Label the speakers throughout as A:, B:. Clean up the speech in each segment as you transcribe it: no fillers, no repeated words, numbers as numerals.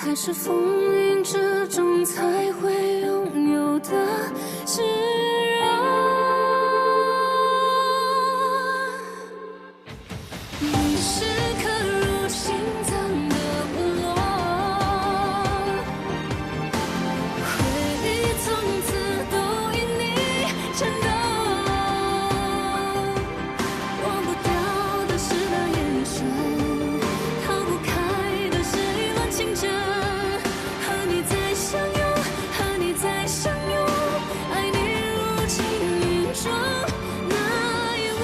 A: 还是风云之中才会拥有的释然。你是刻入心脏的部落，回忆从此都因你颤抖。忘不掉的是那眼神，逃不开的是一轮情真。和你再相拥，和你再相拥，爱你如情云中那一吻。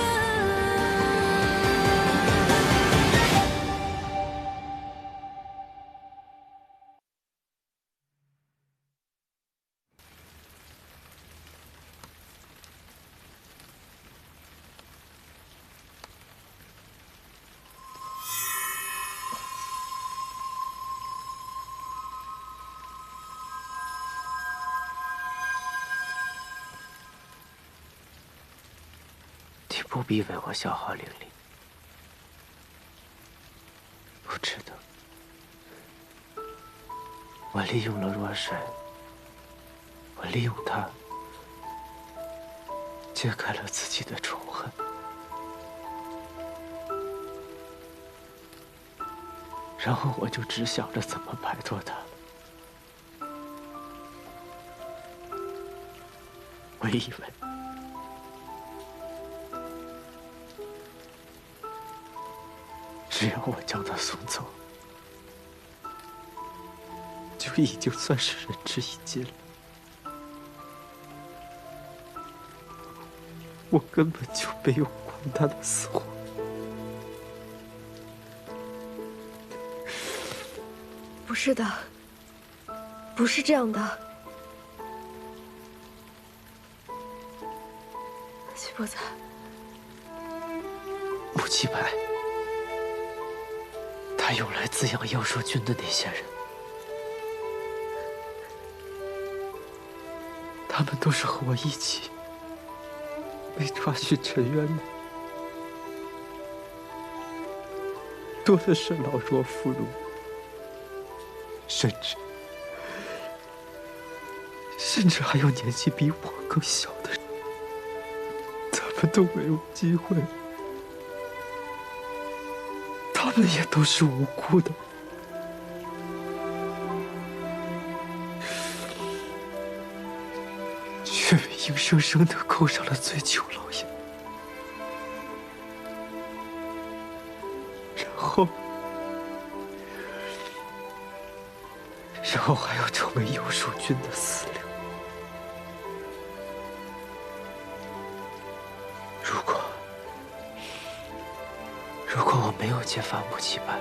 B: 你不必为我消耗灵力，不值得。我利用了若水，我利用它揭开了自己的仇恨，然后我就只想着怎么摆脱它。我以为只要我将他送走，就已经算是仁至义尽了。我根本就没有管他的死活。
C: 不是的，不是这样的，西伯子。
B: 穆七白，他用来滋养妖兽君的那些人，他们都是和我一起被抓去沉渊的，多的是老弱妇孺，甚至还有年纪比我更小的人，他们都没有机会，他们也都是无辜的。却被硬生生地扣上了醉酒牢烟，然后还要成为妖兽君的饲料。如果我没有揭发穆七白，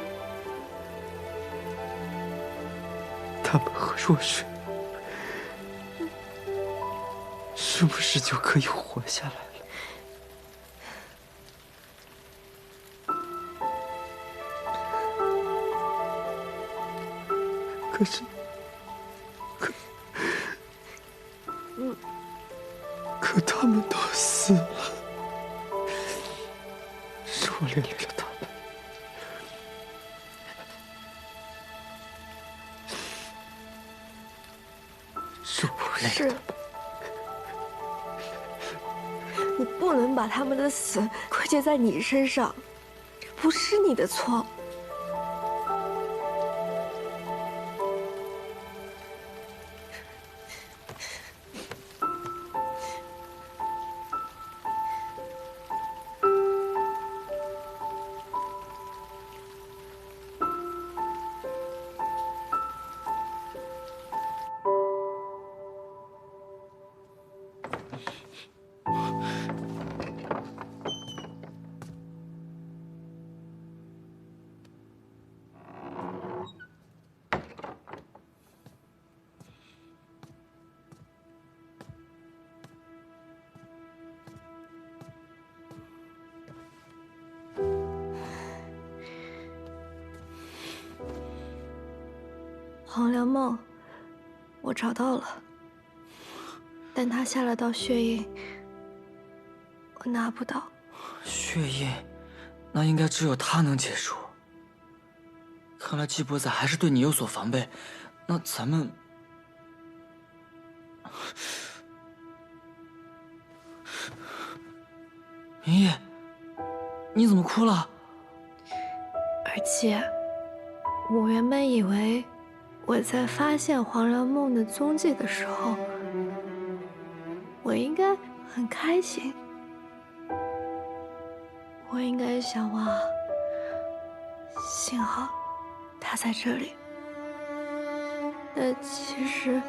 B: 他们和若水是不是就可以活下来了？可他们都死了，是我连累了他们。是我累了他们。
C: 你不能把他们的死归结在你身上，这不是你的错。黄粱梦，我找到了，但他下了道血印，我拿不到。
D: 血印，那应该只有他能解除。
B: 看来季伯仔还是对你有所防备，那咱们……明夜，你怎么哭了？
C: 而且，我原本以为我在发现黄粱梦的踪迹的时候，我应该很开心，我应该想哇，幸好他在这里。但其实，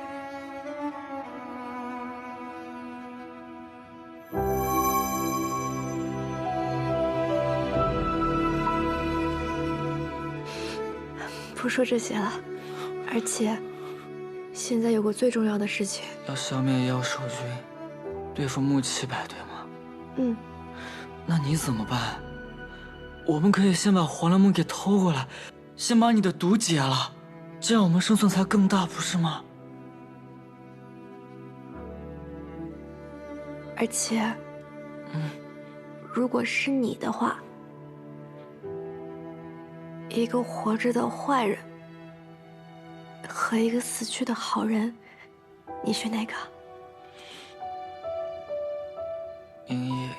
C: 不说这些了，而且现在有个最重要的事情，
B: 要消灭妖兽军，对付穆七百，对吗？
C: 嗯，
B: 那你怎么办？我们可以先把黄粱梦给偷过来，先把你的毒解了，这样我们胜算才更大，不是吗？
C: 而且，如果是你的话，一个活着的坏人和一个死去的好人，你选哪个？
B: 明夜，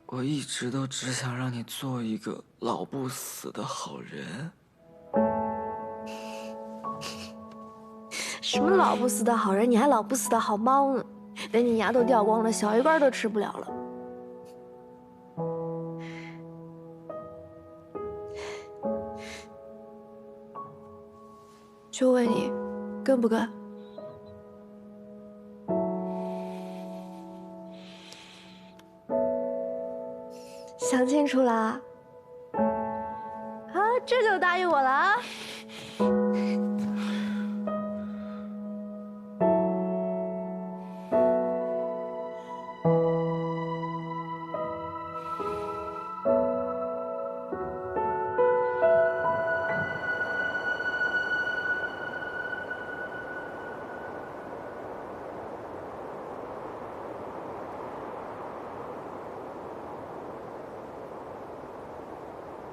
B: 我一直都只想让你做一个老不死的好人。
C: 什么老不死的好人？你还老不死的好猫呢？等你牙都掉光了，小鱼干都吃不了了。就问你，跟不跟？想清楚啦？啊，这就答应我了啊！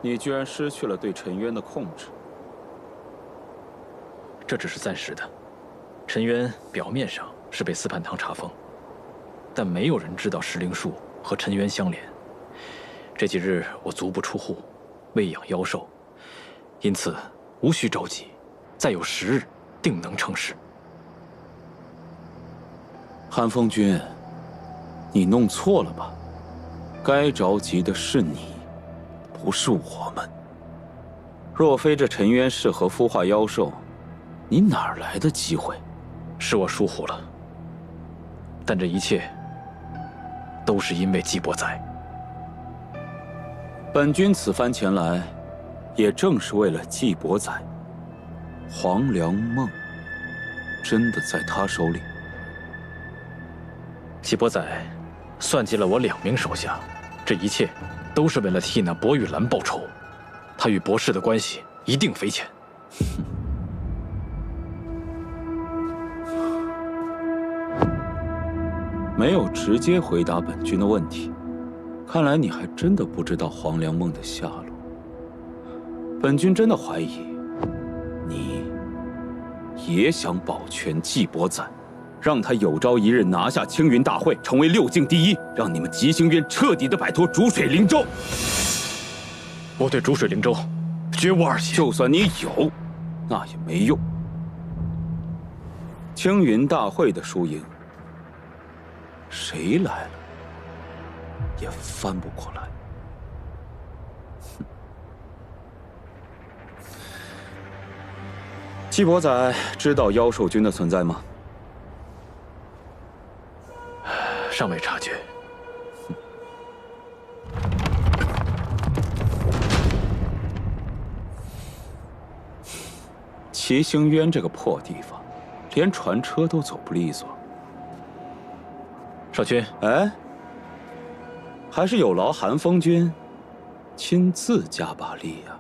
D: 你居然失去了对陈渊的控制，
E: 这只是暂时的。陈渊表面上是被司判堂查封，但没有人知道石灵树和陈渊相连。这几日我足不出户，喂养妖兽，因此无需着急，再有10日，定能成事。
D: 韩风君，你弄错了吧？该着急的是你。不是我们。若非这陈渊适合孵化妖兽，你哪儿来的机会？
E: 是我疏忽了，但这一切都是因为季伯仔。
D: 本君此番前来，也正是为了季伯仔。黄粱梦真的在他手里？
E: 季伯仔算计了我2名手下，这一切都是为了替那薄玉兰报仇。他与博士的关系一定匪浅。
D: 没有直接回答本君的问题，看来你还真的不知道黄粱梦的下落。本君真的怀疑，你也想保全季伯仔，让他有朝一日拿下青云大会，成为6境第一，让你们吉星渊彻底的摆脱逐水灵州。
E: 我对逐水灵州绝无二心。
D: 就算你有，那也没用。青云大会的输赢，谁来了也翻不过来。季伯仔知道妖兽军的存在吗？
E: 尚未察觉。
D: 齐星渊这个破地方，连船车都走不利索。
E: 少君，
D: 哎，还是有劳韩风君亲自加把力呀。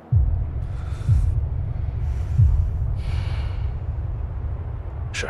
E: 是。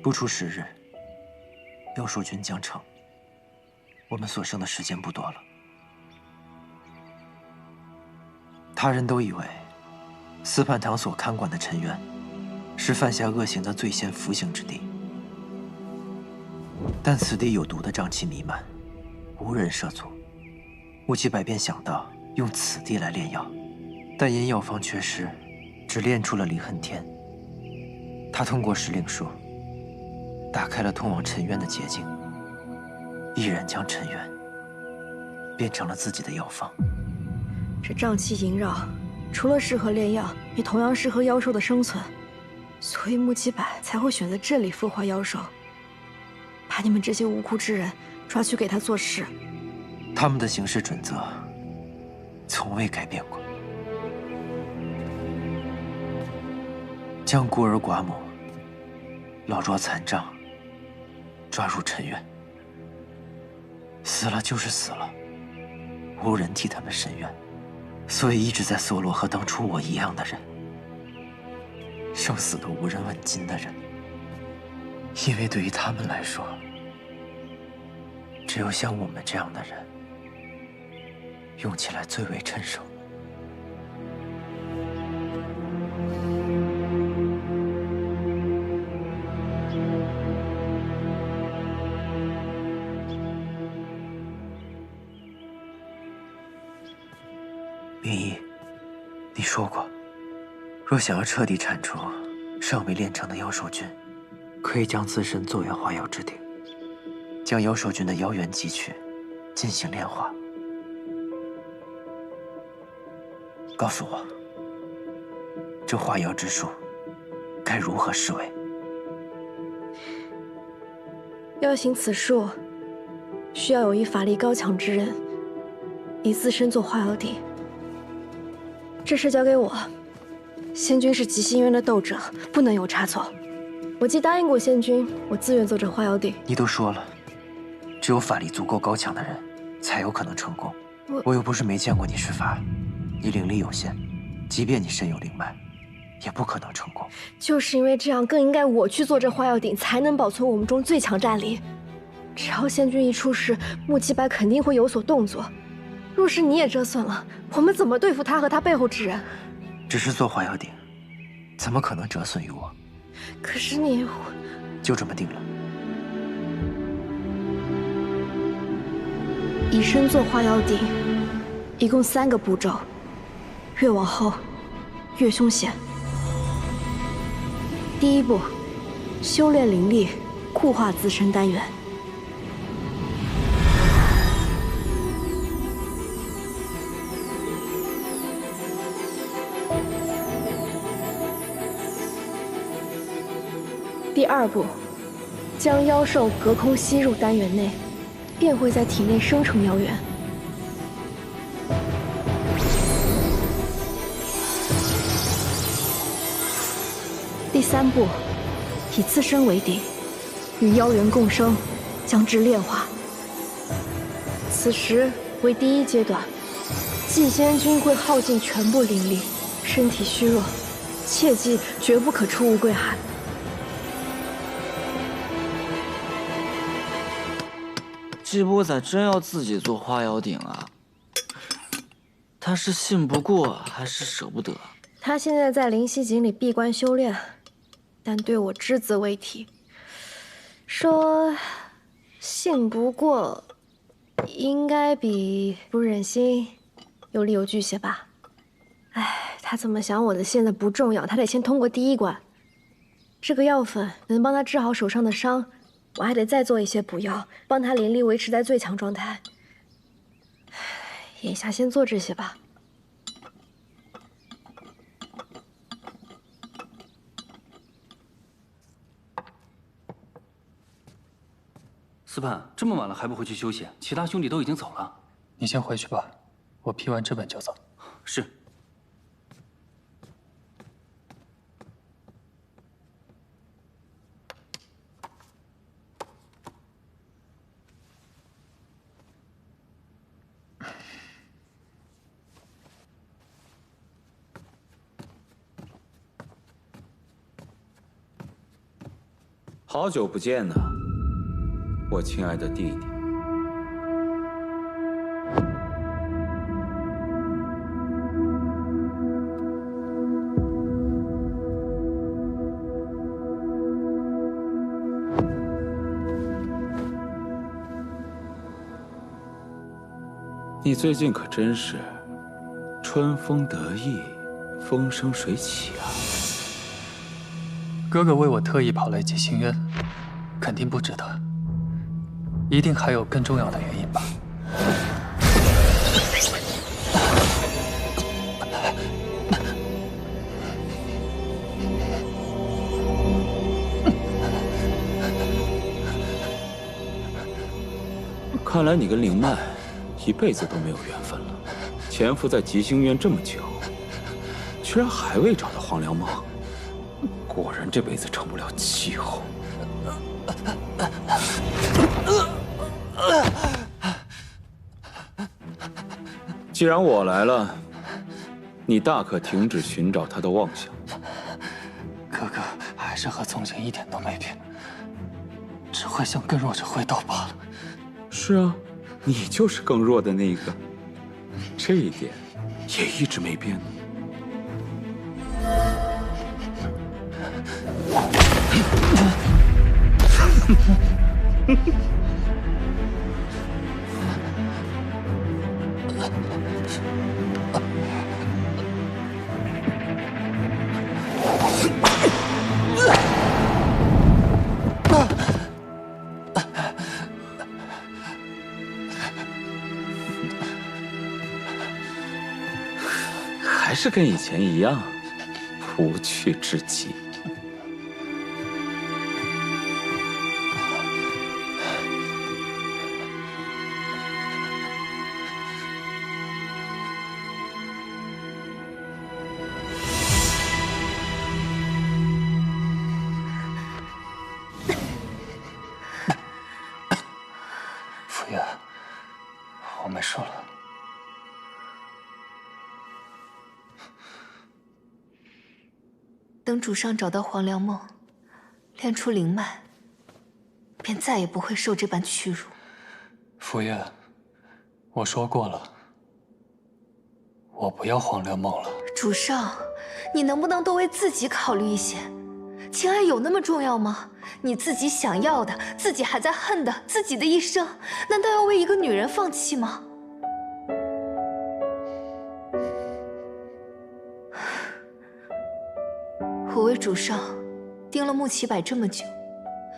F: 不出10日，妖兽军将成。我们所剩的时间不多了。他人都以为司叛堂所看管的陈渊是犯下恶行的罪仙服刑之地，但此地有毒的瘴气弥漫，无人涉足。乌七百便想到用此地来炼药，但因药方缺失，只炼出了离恨天。他通过时令术打开了通往陈渊的捷径，毅然将陈渊变成了自己的药方。
C: 这瘴气萦绕，除了适合炼药，也同样适合妖兽的生存，所以穆七百才会选择这里孵化妖兽，把你们这些无辜之人抓去给他做事。
F: 他们的行事准则从未改变过，将孤儿寡母、老弱残障抓入陈渊，死了就是死了，无人替他们伸冤，所以一直在搜罗和当初我一样的人，生死都无人问津的人，因为对于他们来说，只有像我们这样的人，用起来最为趁手。明一，你说过，若想要彻底铲除尚未炼成的妖兽军，可以将自身作为化药之鼎，将妖兽军的妖元汲取，进行炼化。告诉我，这化妖之术该如何施为？
C: 要行此术，需要有一法力高强之人，以自身做化妖鼎。这事交给我，仙君是极心渊的斗者，不能有差错。我既答应过仙君，我自愿做这化妖鼎。
F: 你都说了，只有法力足够高强的人，才有可能成功。我又不是没见过你施法，你灵力有限，即便你身有灵脉，也不可能成功。
C: 就是因为这样，更应该我去做这化药鼎，才能保存我们中最强战力。只要仙君一出事，穆七白肯定会有所动作。若是你也折损了，我们怎么对付他和他背后之人？
F: 只是做化妖鼎，怎么可能折损于我？
C: 可是你……
F: 就这么定了。
C: 以身做化妖鼎，一共3个步骤，越往后越凶险。第一步，修炼灵力，固化自身丹元。第2步，将妖兽隔空吸入丹元内，便会在体内生成妖元。第3步，以自身为底，与妖元共生，将之炼化。此时为第1阶段，祭仙君会耗尽全部灵力，身体虚弱，切记绝不可出乌龟海。
B: 这波仔真要自己做化妖鼎啊？他是信不过还是舍不得？
C: 他现在在灵犀井里闭关修炼，但对我只字未提。说信不过，应该比不忍心有理有据些吧？哎，他怎么想我的现在不重要，他得先通过第1关。这个药粉能帮他治好手上的伤。我还得再做一些补药，帮他灵力维持在最强状态。眼下先做这些吧。
G: 司叛，这么晚了还不回去休息？其他兄弟都已经走了。
H: 你先回去吧，我批完这本就走。
G: 是。
D: 好久不见呐，我亲爱的弟弟。你最近可真是春风得意，风生水起啊！
H: 哥哥为我特意跑来吉星渊，肯定不止的，一定还有更重要的原因吧。
D: 看来你跟灵曼一辈子都没有缘分了。潜伏在吉星渊这么久，居然还未找到黄粱梦，果然这辈子成不了气候。既然我来了，你大可停止寻找他的妄想。
H: 哥哥还是和从前一点都没变，只会向更弱者挥刀罢了。
D: 是啊，你就是更弱的那一个，这一点也一直没变。还是跟以前一样，无趣至极。
H: 傅爷，我没事了。
I: 等主上找到黄粱梦，练出灵脉，便再也不会受这般屈辱。
H: 傅爷，我说过了，我不要黄粱梦了。
I: 主上，你能不能多为自己考虑一些？情爱有那么重要吗？你自己想要的，自己还在恨的，自己的一生，难道要为一个女人放弃吗？我为主上盯了穆启柏这么久，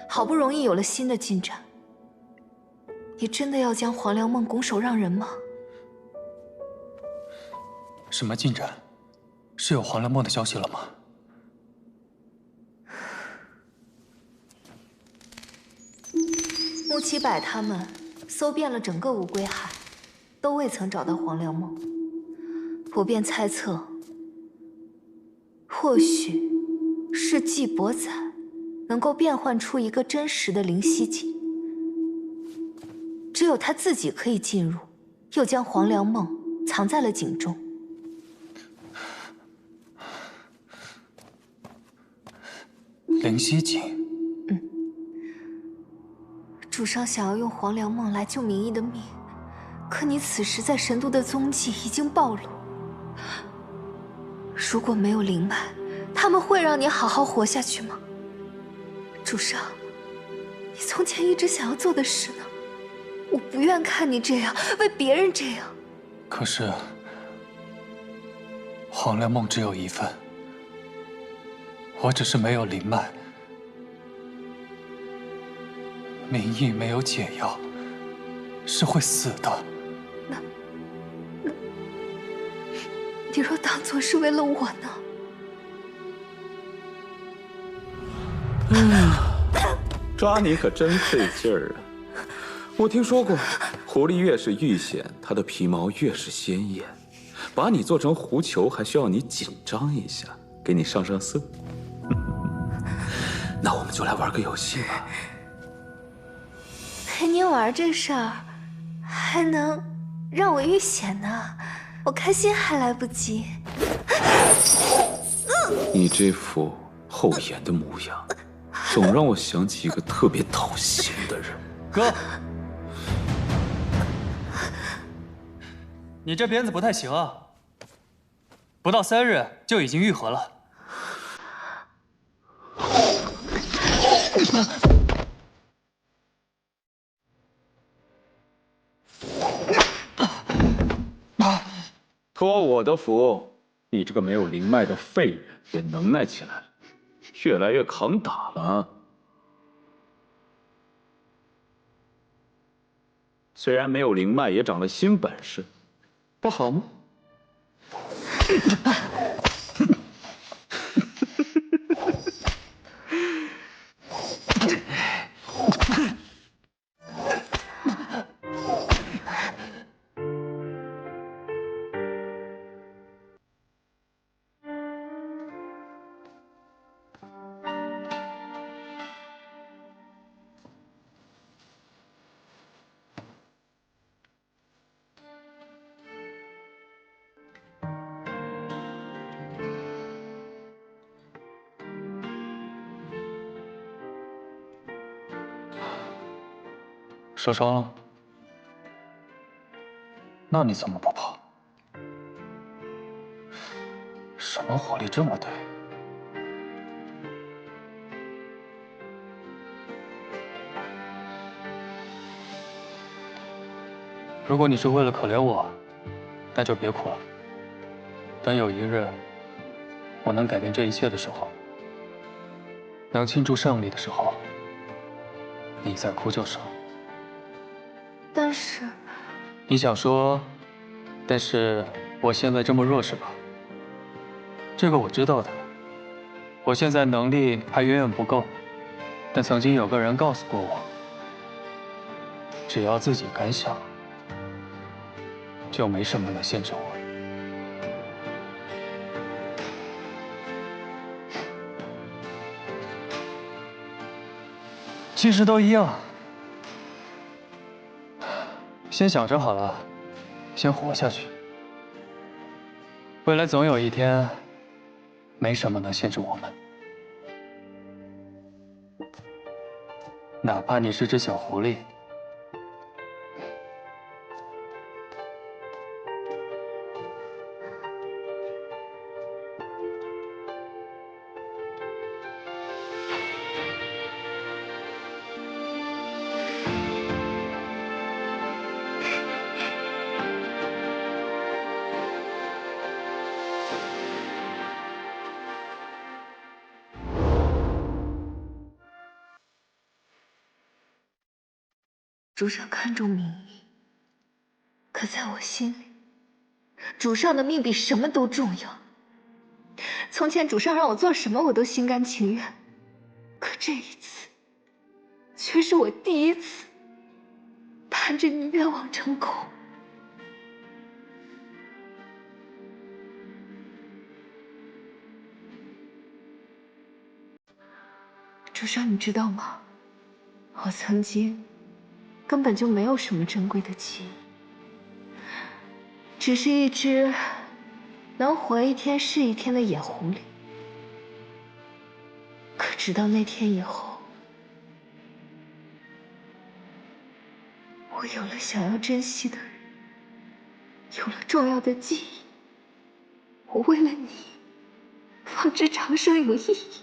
I: 好不容易有了新的进展，你真的要将黄粱梦拱手让人吗？
H: 什么进展？是有黄粱梦的消息了吗？
I: 穆启柏他们搜遍了整个五归海，都未曾找到黄粱梦。我便猜测，或许是季伯载能够变换出一个真实的灵犀井，只有他自己可以进入，又将黄粱梦藏在了井中。
H: 灵犀井。
I: 主上想要用黄粱梦来救明义的命，可你此时在神都的踪迹已经暴露。如果没有灵脉，他们会让你好好活下去吗？主上，你从前一直想要做的事呢？我不愿看你这样，为别人这样。
H: 可是，黄粱梦只有一份，我只是没有灵脉。明义没有解药，是会死的。
I: 那，你若当作是为了我呢？
D: 抓你可真费劲儿啊！我听说过，狐狸越是遇险，它的皮毛越是鲜艳。把你做成狐球，还需要你紧张一下，给你上上色。那我们就来玩个游戏吧。
I: 陪你玩这事儿，还能让我遇险呢，我开心还来不及。
D: 你这副厚颜的模样，总让我想起一个特别讨嫌的人。
H: 哥，你这鞭子不太行啊，不到3日就已经愈合了。
D: 托我的福，你这个没有灵脉的废人也能耐起来了，越来越抗打了。虽然没有灵脉，也长了新本事，不好吗？
H: 受伤了？那你怎么不跑？什么火力这么大？如果你是为了可怜我，那就别哭了。等有一日我能改变这一切的时候，能庆祝胜利的时候，你再哭就是了。
I: 但是，
H: 你想说，但是我现在这么弱是吧？这个我知道的。我现在能力还远远不够，但曾经有个人告诉过我，只要自己敢想，就没什么能限制我。其实都一样，先想着好了，先活下去。未来总有一天，没什么能限制我们。哪怕你是只小狐狸。
I: 主上看重名义，可在我心里，主上的命比什么都重要。从前主上让我做什么，我都心甘情愿，可这一次，却是我第一次盼着你愿望成空。主上，你知道吗？我曾经根本就没有什么珍贵的记忆，只是一只能活一天是一天的野狐狸。可直到那天以后，我有了想要珍惜的人，有了重要的记忆。我为了你，方知长生有意义。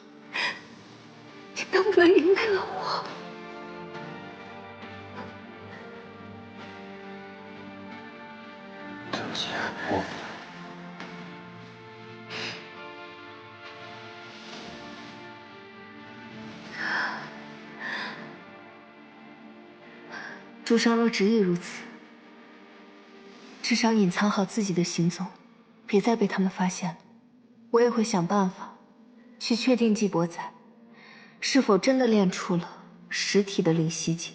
I: 你能不能原谅我？
H: 对不起，我。
I: 主上若执意如此，至少隐藏好自己的行踪，别再被他们发现了。我也会想办法，去确定季伯宰是否真的练出了实体的灵犀境。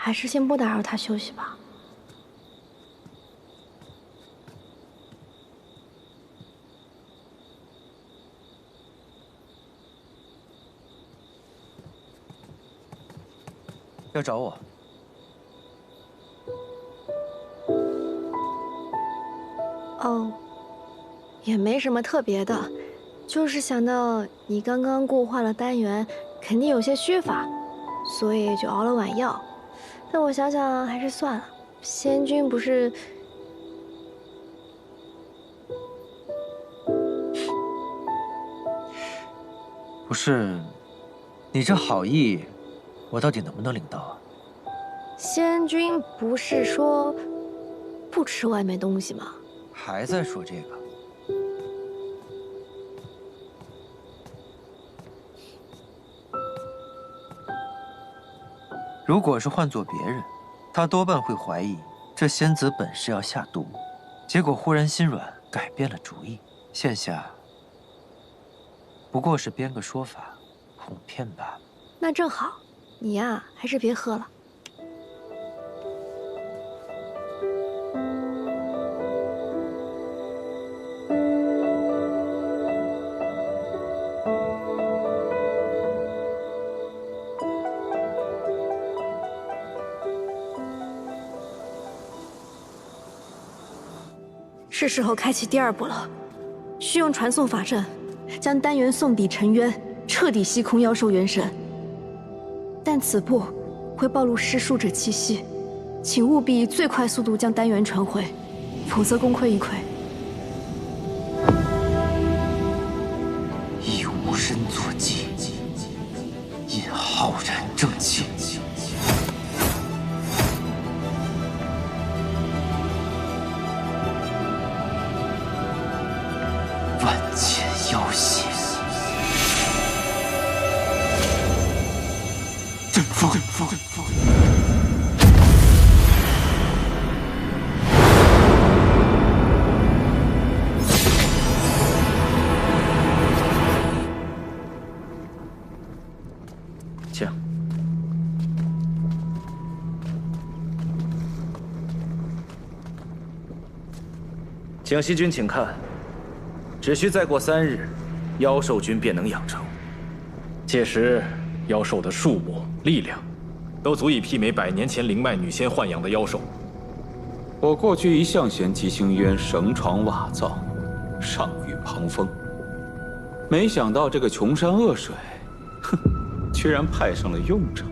C: 还是先不打扰他休息吧。
F: 要找我？
C: 哦，也没什么特别的，就是想到你刚刚固化了丹元，肯定有些虚乏，所以就熬了碗药。但我想想还是算了，仙君不是……
F: 不是，你这好意，我到底能不能领到啊？
C: 仙君不是说不吃外面东西吗？
F: 还在说这个？如果是换做别人，他多半会怀疑这仙子本是要下毒，结果忽然心软，改变了主意。现下不过是编个说法，哄骗罢了。
C: 那正好，你呀还是别喝了。是时候开启第2步了，需用传送法阵，将丹元送抵沉渊，彻底吸空妖兽元神。但此步会暴露施术者气息，请务必以最快速度将丹元传回，否则功亏一篑。
F: 以无身作祭，引浩然正气。万千妖邪，阵风。
E: 请。
J: 请西君请看。只需再过3日，妖兽君便能养成。
E: 届时，妖兽的数目、力量，都足以媲美100年前灵脉女仙豢养的妖兽。
D: 我过去一向嫌姬星渊绳床瓦造，上御旁风，没想到这个穷山恶水，哼，居然派上了用场。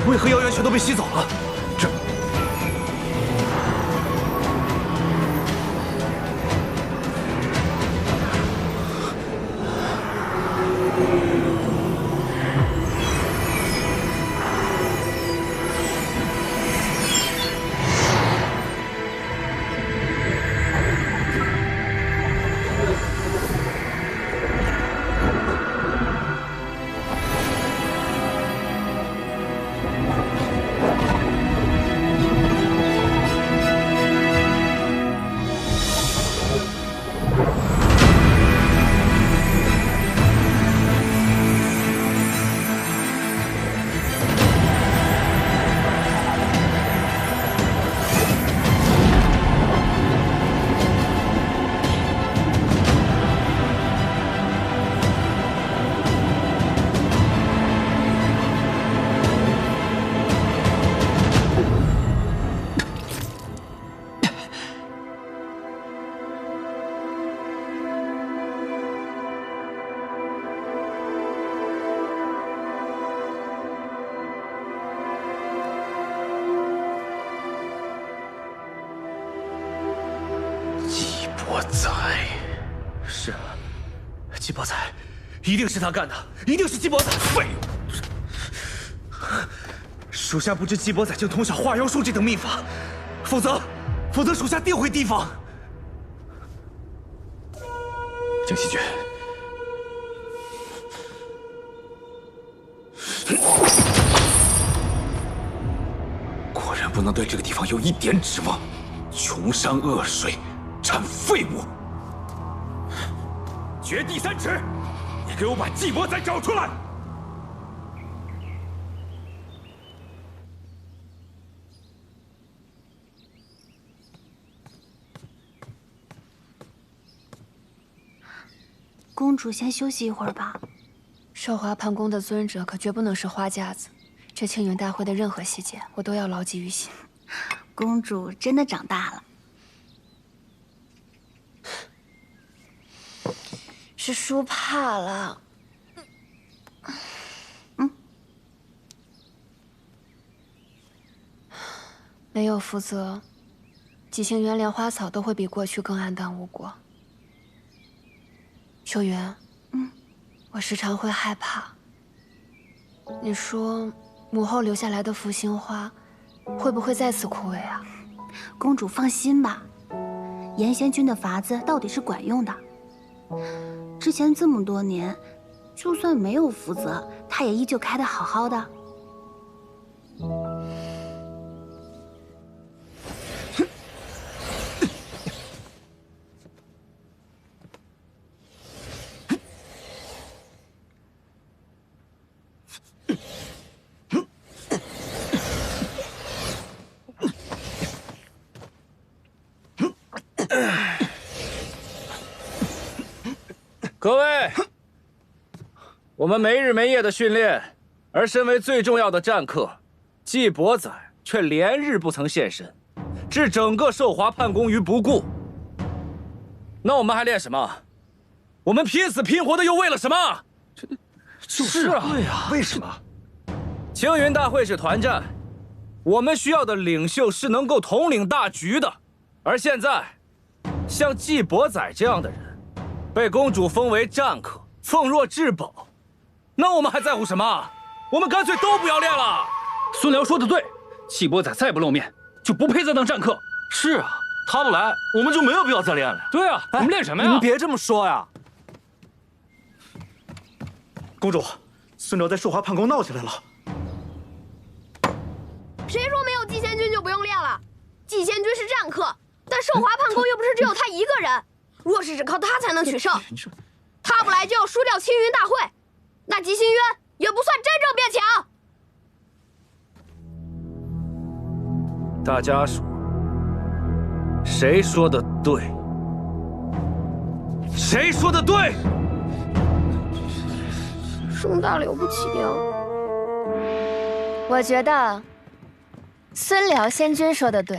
J: 为何妖元全都被吸走了？这……伯载，是啊，季伯载，一定是他干的，一定是季伯载。废物！属下不知季伯载竟通晓化妖术这等秘法，否则属下定会提防。
E: 江西君，
D: 果然不能对这个地方有一点指望，穷山恶水，产废物。绝地三尺，你给我把季伯载找出来！
K: 公主先休息一会儿吧。
I: 寿华潘宫的尊者可绝不能是花架子，这青云大会的任何细节，我都要牢记于心。
K: 公主真的长大了。
I: 是输怕了。没有福泽，几星渊连花草都会比过去更黯淡无果。秋云，我时常会害怕。你说，母后留下来的福星花，会不会再次枯萎啊？
K: 公主放心吧，严仙君的法子到底是管用的。之前这么多年，就算没有福泽，他也依旧开得好好的。
J: 各位，我们没日没夜的训练，而身为最重要的战客，季伯载却连日不曾现身，置整个寿华叛宫于不顾。那我们还练什么？我们拼死拼活的又为了什么？
G: 就是啊，对啊，为什么？
J: 青云大会是团战，我们需要的领袖是能够统领大局的，而现在，像季伯载这样的人，被公主封为战客，奉若至宝，那我们还在乎什么？我们干脆都不要练了。
G: 孙辽说的对，季伯载再不露面，就不配再当战客。
J: 是啊，他不来，我们就没有必要再练了。
G: 对啊，我们练什么呀？
J: 你们别这么说呀！
L: 公主，孙辽在寿华叛宫闹起来了。
M: 谁说没有季仙君就不用练了？季仙君是战客，但寿华叛宫又不是只有他一个人。若是只靠他才能取胜，他不来就要输掉青云大会，那季星渊也不算真正变强。
J: 大家说，谁说的对？谁说的对？
M: 声大了不起呀！
I: 我觉得孙辽仙君说的对。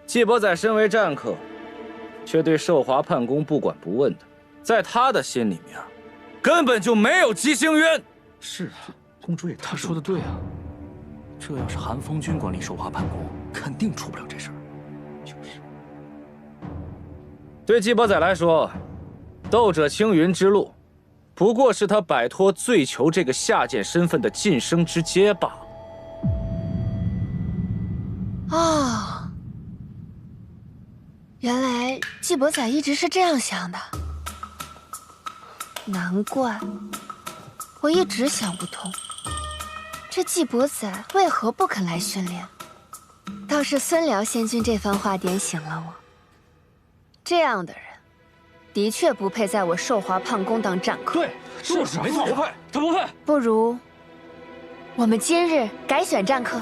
J: 季伯载身为战客，却对寿华叛宫不管不问的，在他的心里面，根本就没有姬星渊。
G: 是啊，公主也他说的对啊。这要是韩风君管理寿华叛宫，肯定出不了这事儿。就是。
J: 对季伯载来说，斗者青云之路，不过是他摆脱醉囚这个下贱身份的晋升之阶罢了。
I: 哦，原来季伯载一直是这样想的，难怪我一直想不通，这季伯载为何不肯来训练。倒是孙辽仙君这番话点醒了我，这样的人的确不配在我寿华叛宫当战客。
G: 对，就是没错，不配，他不配。
I: 不如我们今日改选战客。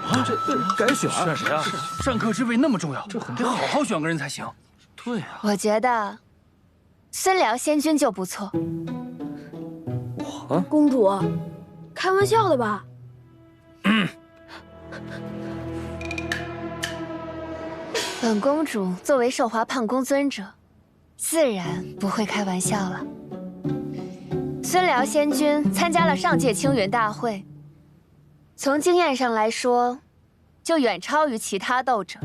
G: 啊，这改选谁啊？战客之位那么重要，得好好选个人才行。对啊，
I: 我觉得孙辽仙君就不错。
M: 公主，开玩笑的吧？
I: 本公主作为寿华叛宫尊者，自然不会开玩笑了。
N: 孙辽仙君参加了上届青云大会，从经验上来说，就远超于其他斗者。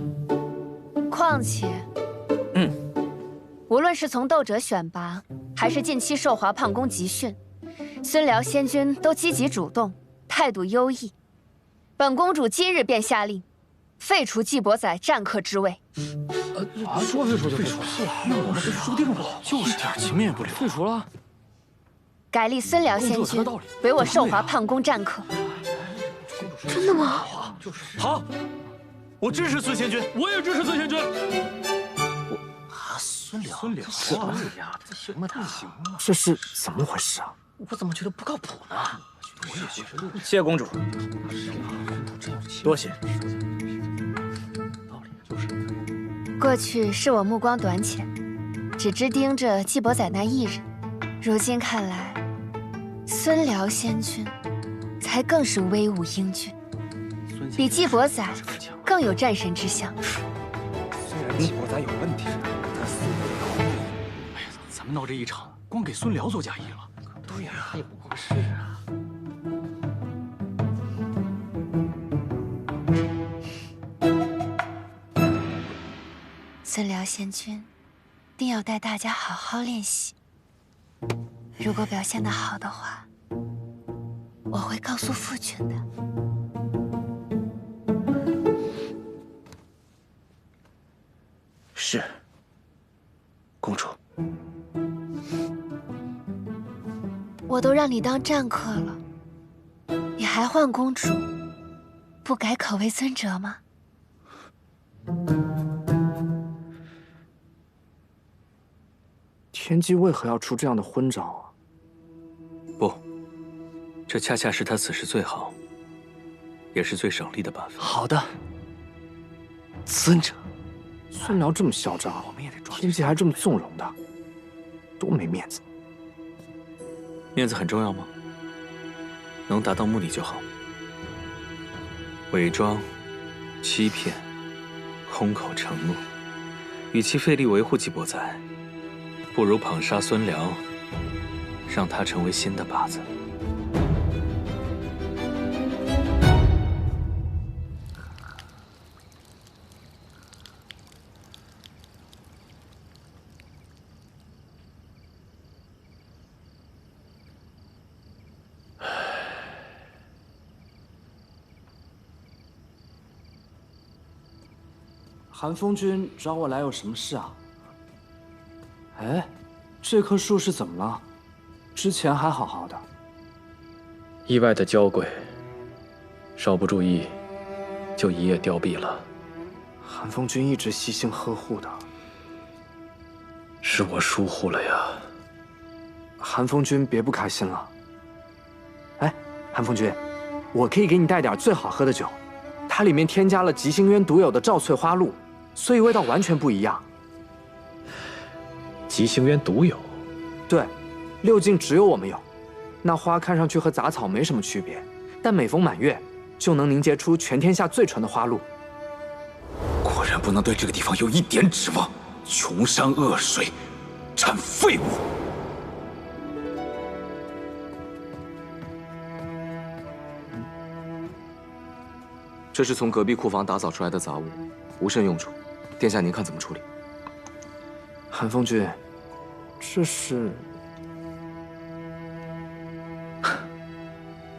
N: 况且，无论是从斗者选拔，还是近期寿华胖宫集训，孙辽仙君都积极主动，态度优异。本公主今日便下令，废除纪伯载战客之位。
G: 说废除就废除，那我们输定了，就是一点情面也不留。废除了，
N: 改立孙辽仙君为我寿华胖宫战客。
I: 真的吗？
L: 好，我支持孙仙君，
G: 我也支持孙仙君。
F: 孙辽，
G: 这丫的行吗？他行吗？
L: 这是怎么回事啊？
F: 我怎么觉得不靠谱呢？
J: 我也觉得。谢公主，多谢。
N: 过去是我目光短浅，只知盯着纪伯载那一人。如今看来，孙辽仙君才更是威武英俊，比纪伯载更有战神之相。
L: 虽然纪伯载有问题，但孙辽……
G: 哎呀，咱们闹这一场，光给孙辽做嫁衣了。
L: 对呀，
F: 也不过是啊。
N: 孙辽仙君定要带大家好好练习。如果表现得好的话，我会告诉父君的。
J: 是，公主。
N: 我都让你当战客了，你还唤公主，不改口为尊者吗？
L: 天机为何要出这样的昏招啊？
F: 不，这恰恰是他此时最好，也是最省力的办法。
L: 好的，尊者。孙辽这么嚣张，天机还这么纵容他，多没面子。
F: 面子很重要吗？能达到目的就好。伪装、欺骗、空口承诺，与其费力维护纪伯载，不如捧杀孙辽，让他成为新的靶子。
L: 韩风君找我来有什么事啊？哎，这棵树是怎么了？之前还好好的。
E: 意外的娇贵，稍不注意，就一夜凋敝了。
L: 韩风君一直悉心呵护的，
E: 是我疏忽了呀。
L: 韩风君别不开心了。哎，韩风君，我可以给你带点最好喝的酒，它里面添加了极星渊独有的赵翠花露，所以味道完全不一样。
E: 极星渊独有？
L: 对，6境只有我们有。那花看上去和杂草没什么区别，但每逢满月，就能凝结出全天下最纯的花露。
D: 果然不能对这个地方有一点指望，穷山恶水，产废物。
O: 这是从隔壁库房打扫出来的杂物，无甚用处。殿下，您看怎么处理？
L: 韩风君，这是……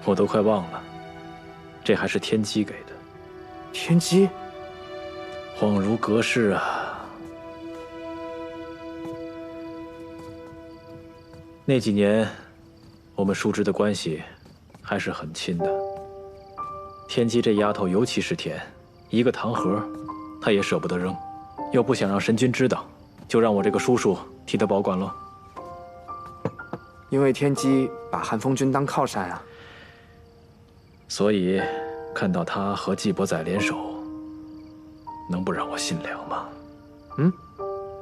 E: 我都快忘了，这还是天机给的。
L: 天机？
E: 恍如隔世啊！那几年，我们叔侄的关系还是很亲的。天机这丫头尤其是甜，一个糖盒，她也舍不得扔，又不想让神君知道，就让我这个叔叔替她保管喽。
L: 因为天机把韩风君当靠山啊。
E: 所以，看到他和纪伯载联手，能不让我心凉吗？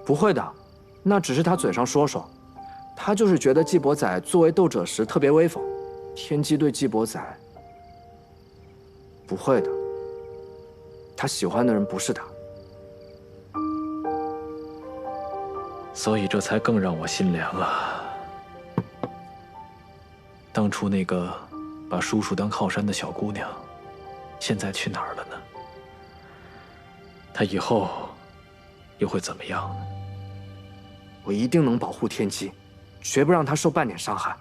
L: 不会的，那只是他嘴上说说，他就是觉得纪伯载作为斗者时特别威风。天机对纪伯载，不会的，他喜欢的人不是他。
E: 所以这才更让我心凉啊。当初那个把叔叔当靠山的小姑娘，现在去哪儿了呢？她以后又会怎么样呢？
L: 我一定能保护天机，绝不让她受半点伤害。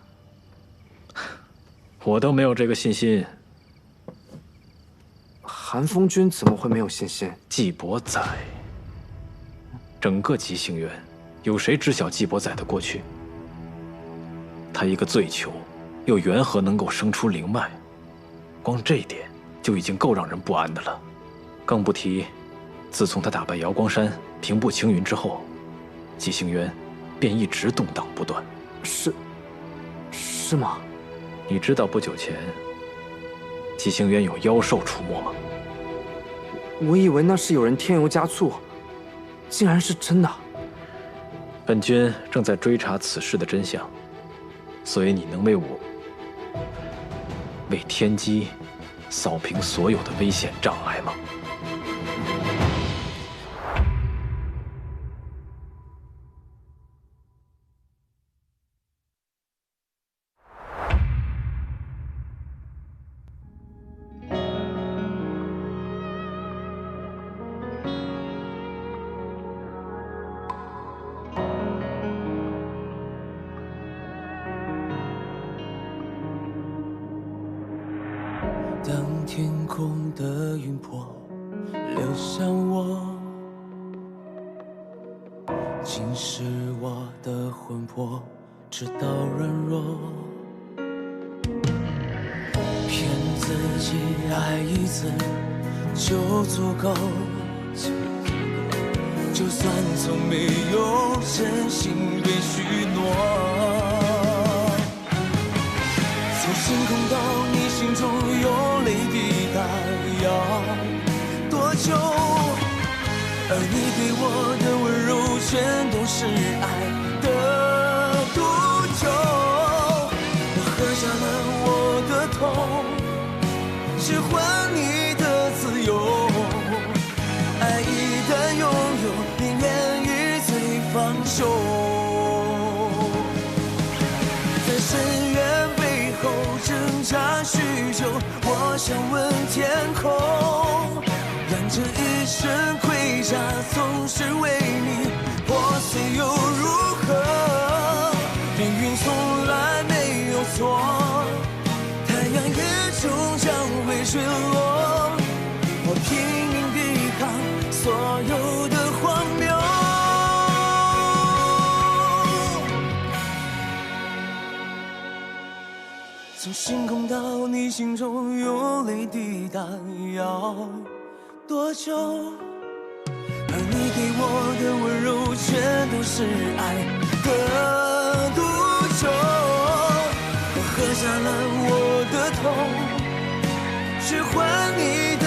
E: 我都没有这个信心。
L: 韩风君怎么会没有信心？
E: 季伯载，整个极星渊，有谁知晓季伯载的过去？他一个醉囚，又缘何能够生出灵脉？光这点就已经够让人不安的了，更不提，自从他打败瑶光山、平步青云之后，极星渊便一直动荡不断。
L: 是吗？
E: 你知道不久前极星渊有妖兽出没吗？
L: 我以为那是有人添油加醋，竟然是真的。
E: 本君正在追查此事的真相，所以你能为我、为天机扫平所有的危险障碍吗？
P: 当天空的云波流向我，侵蚀我的魂魄，直到软弱。骗自己爱一次就足够，就算从没有真心被许诺。从星空到你心中有泪滴答，要多久？而你给我的温柔全都是爱的毒酒。我喝下了我的痛，只换你的自由。爱一旦拥有，宁愿与罪放手。在深渊背后挣扎许久，我想问天空，让这一生盔甲总是为你破碎又如何？命运从来没有错，太阳也终将会坠落。我拼命抵抗所有的荒谬。从星空到你心中有泪滴答，要多久？而你给我的温柔全都是爱的毒酒。我喝下了我的痛，只换你的